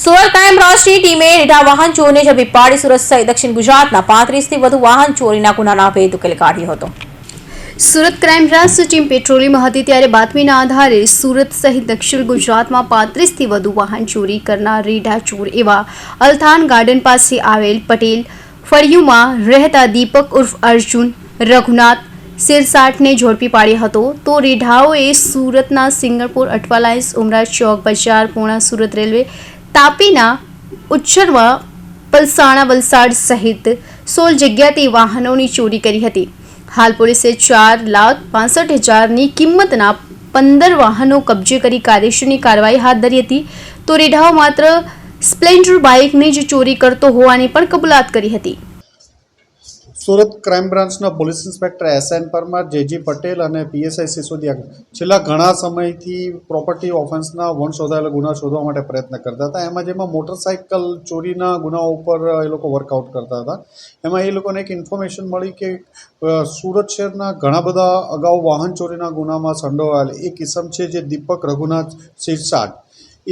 Surat crime બ્રાન્ચની ટીમે રીઢા વાહન ચોરને ઝડપી પાડી સુરત સહિત દક્ષિણ ગુજરાતના 35થી વધુ વાહન ચોરીના ગુનાના ભેદ ઉકેલી કાઢ્યો હતો। સુરત ક્રાઇમ બ્રાન્ચ ટીમ પેટ્રોલિંગમાં હતી ત્યારે બાતમીના આધારે સુરત સહિત દક્ષિણ ગુજરાતમાં 35થી વધુ વાહન ચોરી કરનાર રીઢા ચોર એવા અલથાન ગાર્ડન પાસે આવેલ પટેલ ફળિયુમાં રહેતા દીપક ઉર્ફ અર્જુન રઘુનાથ સિરસાટને ઝડપી પાડ્યો હતો। તો રીઢાઓએ સુરતના સિંગણપુર અઠવા લાઇન્સ ઉમરા ચોક બજાર પૂર્ણા સુરત રેલવે તાપીના ઉચ્છરમાં પલસાણા વલસાડ સહિત 16 જગ્યાથી વાહનોની ચોરી કરી હતી। હાલ પોલીસે 4,65,000ની કિંમતના 15 વાહનો કબજે કરી કાયદેસરની કાર્યવાહી હાથ ધરી હતી। તો રીઢાઓ માત્ર સ્પ્લેન્ડર બાઇકની જ ચોરી કરતો હોવાની પણ કબૂલાત કરી હતી। સુરત ક્રાઇમ બ્રાન્ચના police inspector SN Parmar, JG Patel અને પીએસઆઈ સિસોદિયા છેલ્લા ઘણા સમયથી પ્રોપર્ટી ઓફેન્સના વણશોધાયેલા ગુના શોધવા માટે પ્રયત્ન કરતા હતા। જેમાં મોટરસાઇકલ ચોરીના ગુનાઓ ઉપર એ લોકો વર્કઆઉટ કરતા હતા। એમાં એ લોકોને એક ઇન્ફોર્મેશન મળી કે સુરત શહેરના ઘણા બધા અગાઉ વાહન ચોરીના ગુનામાં સંડોવાયેલ એક ઇસમ છે જે દીપક રઘુનાથ સિરસાટ,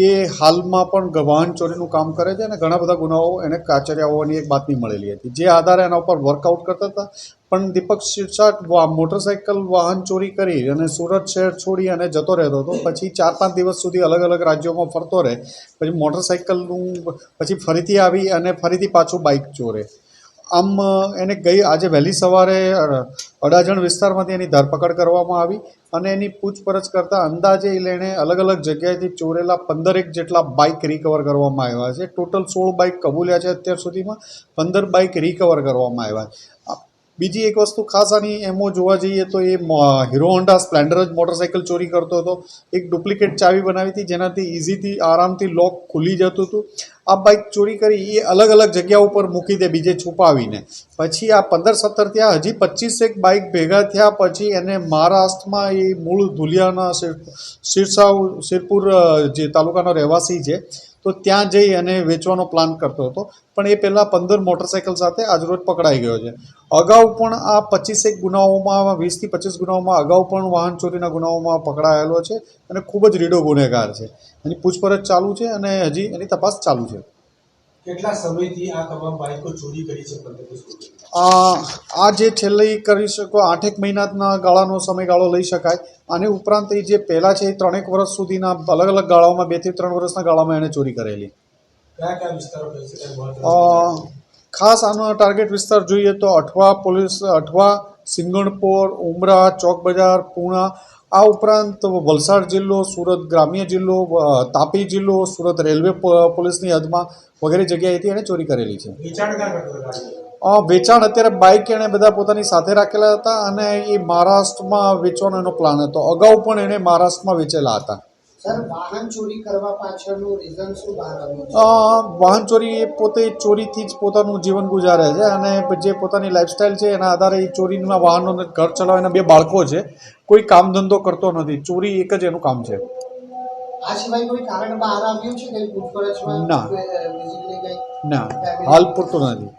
એ હાલમાં પણ વાહન ચોરીનું કામ કરે છે અને ઘણા બધા ગુનાઓ એને કાચર્યા હોવાની એક બાતમી મળેલી હતી, જે આધારે એના ઉપર વર્કઆઉટ કરતા હતા। પણ દીપક સિરસાટ મોટરસાઇકલ વાહન ચોરી કરી અને સુરત શહેર છોડી અને જતો રહેતો હતો। પછી 4-5 દિવસ સુધી અલગ અલગ રાજ્યોમાં ફરતો રહે, પછી મોટરસાઇકલનું પછી ફરીથી આવી અને ફરીથી પાછું બાઇક ચોરે। આમ એને આજે વહેલી સવારે અડાજણ વિસ્તારમાંથી એની ધરપકડ કરવામાં આવી અને એની પૂછપરછ કરતાં અંદાજે એણે અલગ અલગ જગ્યાએથી ચોરેલા 15 જેટલા બાઇક રિકવર કરવામાં આવ્યા છે। ટોટલ 16 બાઇક કબૂલ્યા છે અત્યાર સુધીમાં, 15 બાઇક રિકવર કરવામાં આવ્યા છે। બીજી એક વસ્તુ ખાસ આની એમો જોવા જઈએ તો એ હીરો હોન્ડા સ્પ્લેન્ડર જ મોટરસાઇકલ ચોરી કરતો હતો। એક ડુપ્લિકેટ ચાવી બનાવી હતી જેનાથી ઇઝીથી આરામથી લોક ખુલી જતું હતું। આ બાઇક ચોરી કરી એ અલગ અલગ જગ્યા ઉપર મૂકી દે બીજે છુપાવીને, પછી આ 15-17 થયા, હજી 25 બાઇક ભેગા થયા પછી એને મહારાષ્ટ્રમાં એ મૂળ ધુલિયાના સિરપુર જે તાલુકાનો રહેવાસી છે તો ત્યાં જઈ અને વેચવાનો પ્લાન કરતો હતો, પણ એ પહેલાં 15 મોટરસાઇકલ સાથે આજરોજ પકડાઈ ગયો છે। અગાઉ પણ આ 25 ગુનાઓમાં 20થી 25 ગુનાઓમાં અગાઉ પણ વાહન ચોરીના ગુનાઓમાં પકડાયેલો છે અને ખૂબ જ રીડો ગુનેગાર છે। એની પૂછપરછ ચાલુ છે અને હજી એની તપાસ ચાલુ છે। કેટલા સમયથી આ તમામ બાઇકો ચોરી કરી છે? આ જે છેલ્લે કરી શકો 8 મહિનાના ગાળાનો સમયગાળો લઈ શકાય। આની ઉપરાંત એ જે પહેલાં છે એ 3 વર્ષ સુધીના અલગ અલગ ગાળાઓમાં 2 થી 3 વર્ષના ગાળામાં એણે ચોરી કરેલી। કયા કયા વિસ્તારો કહી શકાય? ખાસ આનો ટાર્ગેટ વિસ્તાર જોઈએ તો અઠવા, સિંગણપોર, ઉમરા, ચોક બજાર, પૂર્ણા, આ ઉપરાંત વલસાડ જિલ્લો, સુરત ગ્રામ્ય જિલ્લો, તાપી જિલ્લો, સુરત રેલવે પોલીસની હદમાં વગેરે જગ્યાએથી એણે ચોરી કરેલી છે। વેચાણ અત્યારે બાઇક એણે બધા પોતાની સાથે રાખેલા હતા અને એ મહારાષ્ટ્રમાં વેચવાનો એનો પ્લાન હતો। અગાઉ પણ એણે મહારાષ્ટ્રમાં વેચેલા હતા। સર, વાહન ચોરી કરવા પાછળનું રીઝન શું બહાર આવ્યું છે? વાહન ચોરી એ પોતે ચોરીથી જ પોતાનું જીવન ગુજારે છે અને જે પોતાની લાઈફસ્ટાઈલ છે એના આધારે એ ચોરીના વાહનો ઘર ચલાવવાના 2 બાળકો છે, કોઈ કામ ધંધો કરતો નથી, ચોરી એક જ એનું કામ છે। આ સિવાય કોઈ કારણ બહાર આવ્યું છે કઈ પૂછપરછમાં? ના, હાલ પૂરતું નથી।